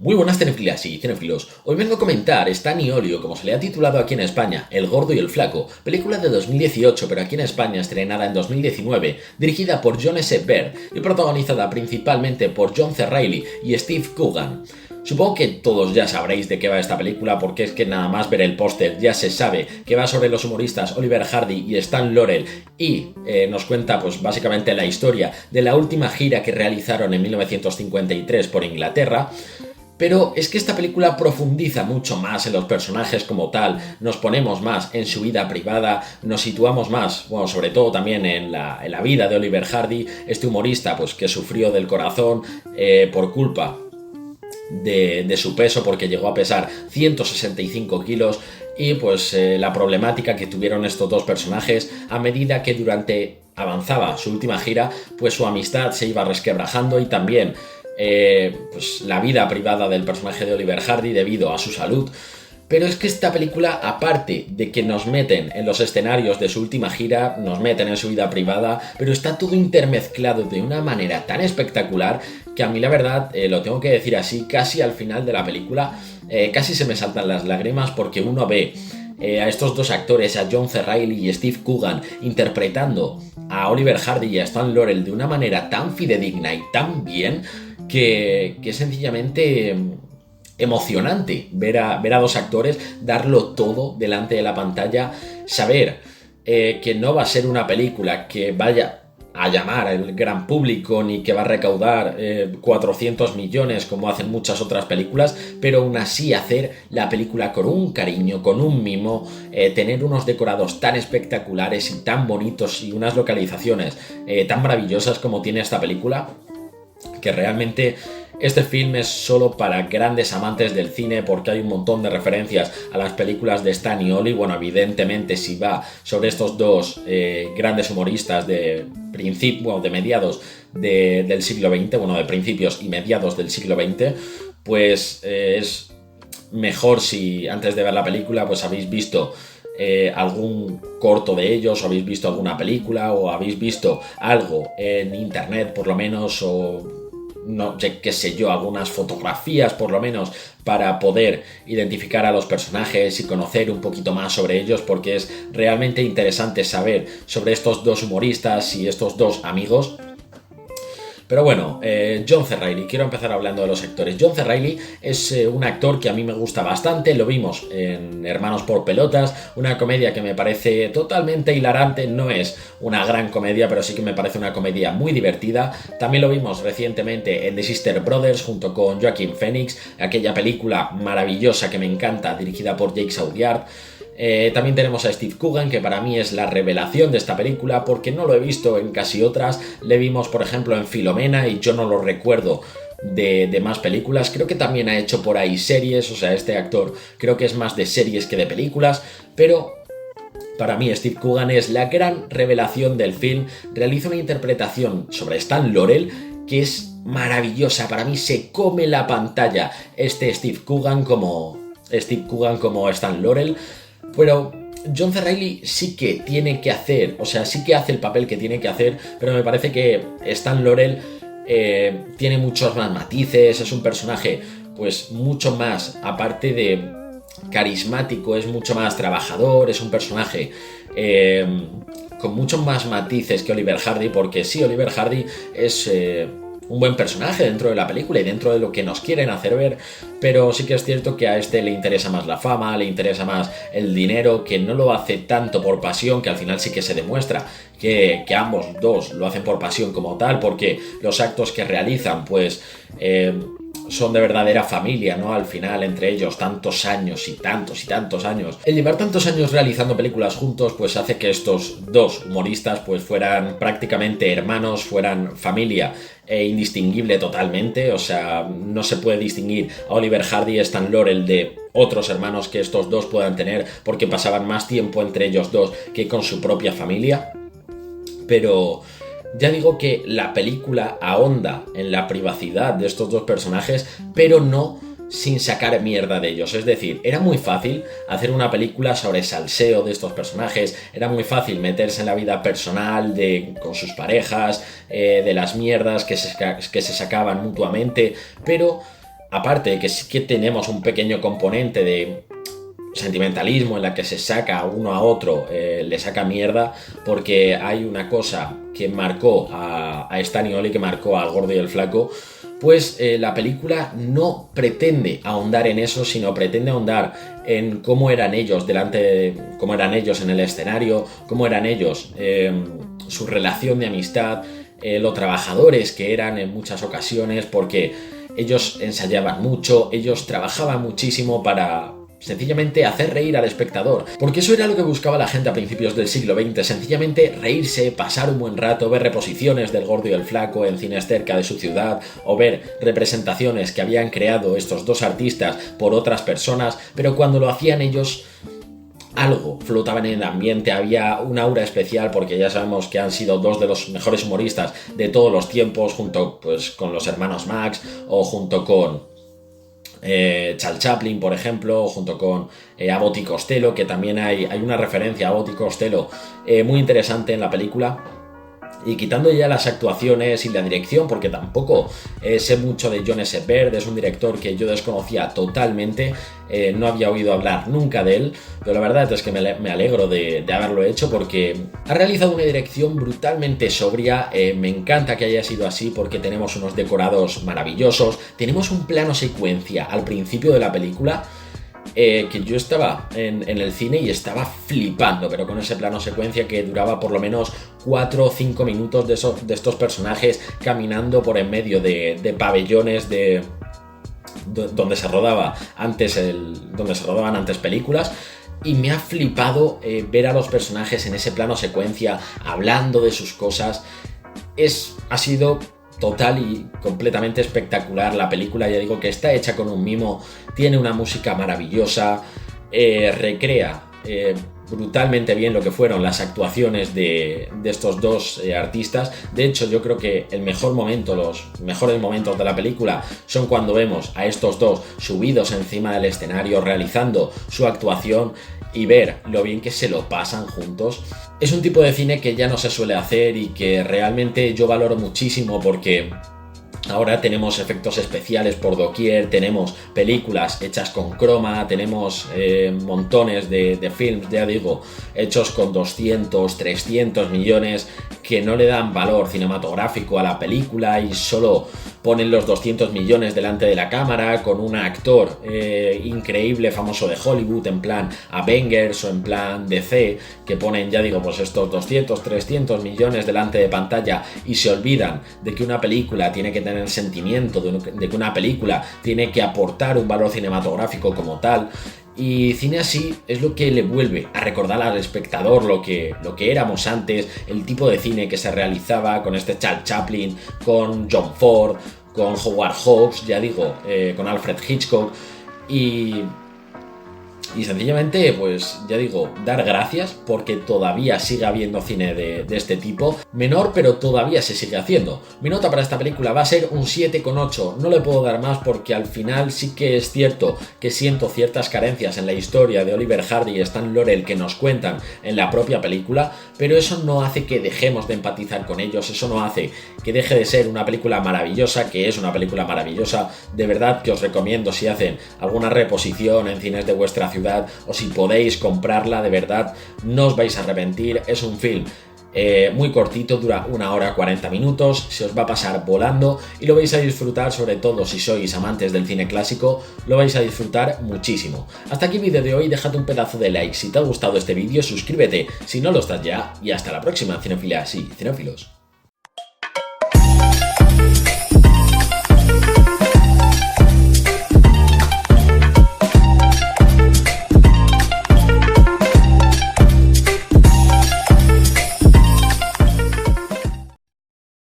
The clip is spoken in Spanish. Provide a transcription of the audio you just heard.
Muy buenas cinefilas y cinefilos. Hoy vengo a comentar Stan y Olio, como se le ha titulado aquí en España, El Gordo y el Flaco, película de 2018, pero aquí en España estrenada en 2019, dirigida por Jon S. Baird y protagonizada principalmente por John C. Reilly y Steve Coogan. Supongo que todos ya sabréis de qué va esta película porque es que nada más ver el póster ya se sabe que va sobre los humoristas Oliver Hardy y Stan Laurel y nos cuenta pues básicamente la historia de la última gira que realizaron en 1953 por Inglaterra. Pero es que esta película profundiza mucho más en los personajes como tal, nos ponemos más en su vida privada, nos situamos más, bueno, sobre todo también en la vida de Oliver Hardy, este humorista pues que sufrió del corazón por culpa de su peso, porque llegó a pesar 165 kilos y pues la problemática que tuvieron estos dos personajes a medida que durante avanzaba su última gira, pues su amistad se iba resquebrajando y también pues la vida privada del personaje de Oliver Hardy debido a su salud. Pero es que esta película, aparte de que nos meten en los escenarios de su última gira, nos meten en su vida privada, pero está todo intermezclado de una manera tan espectacular que a mí la verdad, lo tengo que decir así, casi al final de la película, casi se me saltan las lágrimas porque uno ve a estos dos actores, a John C. Reilly y Steve Coogan, interpretando a Oliver Hardy y a Stan Laurel de una manera tan fidedigna y tan bien que es sencillamente emocionante ver a dos actores darlo todo delante de la pantalla, saber que no va a ser una película que vaya a llamar al gran público ni que va a recaudar 400 millones como hacen muchas otras películas, pero aún así hacer la película con un cariño, con un mimo, tener unos decorados tan espectaculares y tan bonitos y unas localizaciones tan maravillosas como tiene esta película, que realmente este film es solo para grandes amantes del cine porque hay un montón de referencias a las películas de Stan y Ollie. Bueno, evidentemente si va sobre estos dos grandes humoristas de mediados del siglo XX, bueno, de principios y mediados del siglo XX, pues es mejor si antes de ver la película pues habéis visto algún corto de ellos, o habéis visto alguna película, o habéis visto algo en internet por lo menos, o no sé, qué sé yo, algunas fotografías por lo menos para poder identificar a los personajes y conocer un poquito más sobre ellos, porque es realmente interesante saber sobre estos dos humoristas y estos dos amigos. Pero bueno, John C. Reilly, quiero empezar hablando de los actores. John C. Reilly es un actor que a mí me gusta bastante, lo vimos en Hermanos por Pelotas, una comedia que me parece totalmente hilarante, no es una gran comedia, pero sí que me parece una comedia muy divertida. También lo vimos recientemente en The Sister Brothers junto con Joaquin Phoenix, aquella película maravillosa que me encanta, dirigida por Jake Saudiard. También tenemos a Steve Coogan, que para mí es la revelación de esta película porque no lo he visto en casi otras. Le vimos por ejemplo en Filomena y yo no lo recuerdo de más películas. Creo que también ha hecho por ahí series, o sea, este actor creo que es más de series que de películas, pero para mí Steve Coogan es la gran revelación del film. Realiza una interpretación sobre Stan Laurel que es maravillosa, para mí se come la pantalla Steve Coogan como Stan Laurel. Pero John C. Reilly sí que tiene que hacer, o sea, sí que hace el papel que tiene que hacer, pero me parece que Stan Laurel tiene muchos más matices, es un personaje pues mucho más, aparte de carismático, es mucho más trabajador, es un personaje con muchos más matices que Oliver Hardy, porque sí, Oliver Hardy es un buen personaje dentro de la película y dentro de lo que nos quieren hacer ver, pero sí que es cierto que a este le interesa más la fama, le interesa más el dinero, que no lo hace tanto por pasión, que al final sí que se demuestra que ambos dos lo hacen por pasión como tal, porque los actos que realizan pues son de verdadera familia, ¿no? Al final, entre ellos, tantos años y tantos y tantos años. El llevar tantos años realizando películas juntos, pues hace que estos dos humoristas, pues fueran prácticamente hermanos, fueran familia indistinguible totalmente. O sea, no se puede distinguir a Oliver Hardy y Stan Laurel de otros hermanos que estos dos puedan tener, porque pasaban más tiempo entre ellos dos que con su propia familia. Pero ya digo que la película ahonda en la privacidad de estos dos personajes, pero no sin sacar mierda de ellos. Es decir, era muy fácil hacer una película sobre salseo de estos personajes, era muy fácil meterse en la vida personal con sus parejas, de las mierdas que se sacaban mutuamente, pero aparte que sí que tenemos un pequeño componente de sentimentalismo en la que se saca uno a otro, le saca mierda, porque hay una cosa que marcó a Stan y Ollie, que marcó al Gordo y el Flaco, pues la película no pretende ahondar en eso, sino pretende ahondar en cómo eran ellos cómo eran ellos en el escenario, cómo eran ellos, su relación de amistad, lo trabajadores que eran en muchas ocasiones, porque ellos ensayaban mucho, ellos trabajaban muchísimo para sencillamente hacer reír al espectador, porque eso era lo que buscaba la gente a principios del siglo XX, sencillamente reírse, pasar un buen rato, ver reposiciones del Gordo y el Flaco en cines cerca de su ciudad, o ver representaciones que habían creado estos dos artistas por otras personas, pero cuando lo hacían ellos, algo flotaba en el ambiente, había un aura especial, porque ya sabemos que han sido dos de los mejores humoristas de todos los tiempos, junto pues con los hermanos Marx, o junto con Charles Chaplin, por ejemplo, junto con Abbott y Costello, que también hay una referencia a Abbott y Costello muy interesante en la película. Y quitando ya las actuaciones y la dirección, porque tampoco sé mucho de John S. Baird, es un director que yo desconocía totalmente, no había oído hablar nunca de él, pero la verdad es que me alegro de haberlo hecho, porque ha realizado una dirección brutalmente sobria. Me encanta que haya sido así, porque tenemos unos decorados maravillosos, tenemos un plano secuencia al principio de la película, que yo estaba en el cine y estaba flipando, pero con ese plano secuencia que duraba por lo menos 4 o 5 minutos de estos personajes caminando por en medio de pabellones donde se rodaban antes películas. Y me ha flipado ver a los personajes en ese plano secuencia hablando de sus cosas. Ha sido total y completamente espectacular la película. Ya digo que está hecha con un mimo, tiene una música maravillosa, recrea brutalmente bien lo que fueron las actuaciones de estos dos artistas. De hecho, yo creo que los mejores momentos de la película son cuando vemos a estos dos subidos encima del escenario realizando su actuación y ver lo bien que se lo pasan juntos. Es un tipo de cine que ya no se suele hacer y que realmente yo valoro muchísimo, porque ahora tenemos efectos especiales por doquier, tenemos películas hechas con croma, tenemos montones de films, ya digo, hechos con 200, 300 millones que no le dan valor cinematográfico a la película y solo ponen los 200 millones delante de la cámara con un actor increíble, famoso de Hollywood, en plan Avengers o en plan DC, que ponen, ya digo, pues estos 200, 300 millones delante de pantalla y se olvidan de que una película tiene que tener sentimiento, de que una película tiene que aportar un valor cinematográfico como tal. Y cine así es lo que le vuelve a recordar al espectador lo que éramos antes, el tipo de cine que se realizaba con este Charles Chaplin, con John Ford, con Howard Hawks, ya digo, con Alfred Hitchcock. Y sencillamente, pues ya digo, dar gracias porque todavía sigue habiendo cine de este tipo. Menor, pero todavía se sigue haciendo. Mi nota para esta película va a ser un 7,8. No le puedo dar más porque al final sí que es cierto que siento ciertas carencias en la historia de Oliver Hardy y Stan Laurel que nos cuentan en la propia película, pero eso no hace que dejemos de empatizar con ellos, eso no hace que deje de ser una película maravillosa, que es una película maravillosa. De verdad que os recomiendo, si hacen alguna reposición en cines de vuestra ciudad, o si podéis comprarla, de verdad no os vais a arrepentir. Es un film muy cortito, dura 1 hora 40 minutos, se os va a pasar volando y lo vais a disfrutar, sobre todo si sois amantes del cine clásico, lo vais a disfrutar muchísimo. Hasta aquí el vídeo de hoy, déjate un pedazo de like si te ha gustado este vídeo, suscríbete si no lo estás ya y hasta la próxima, cinéfilas y cinéfilos.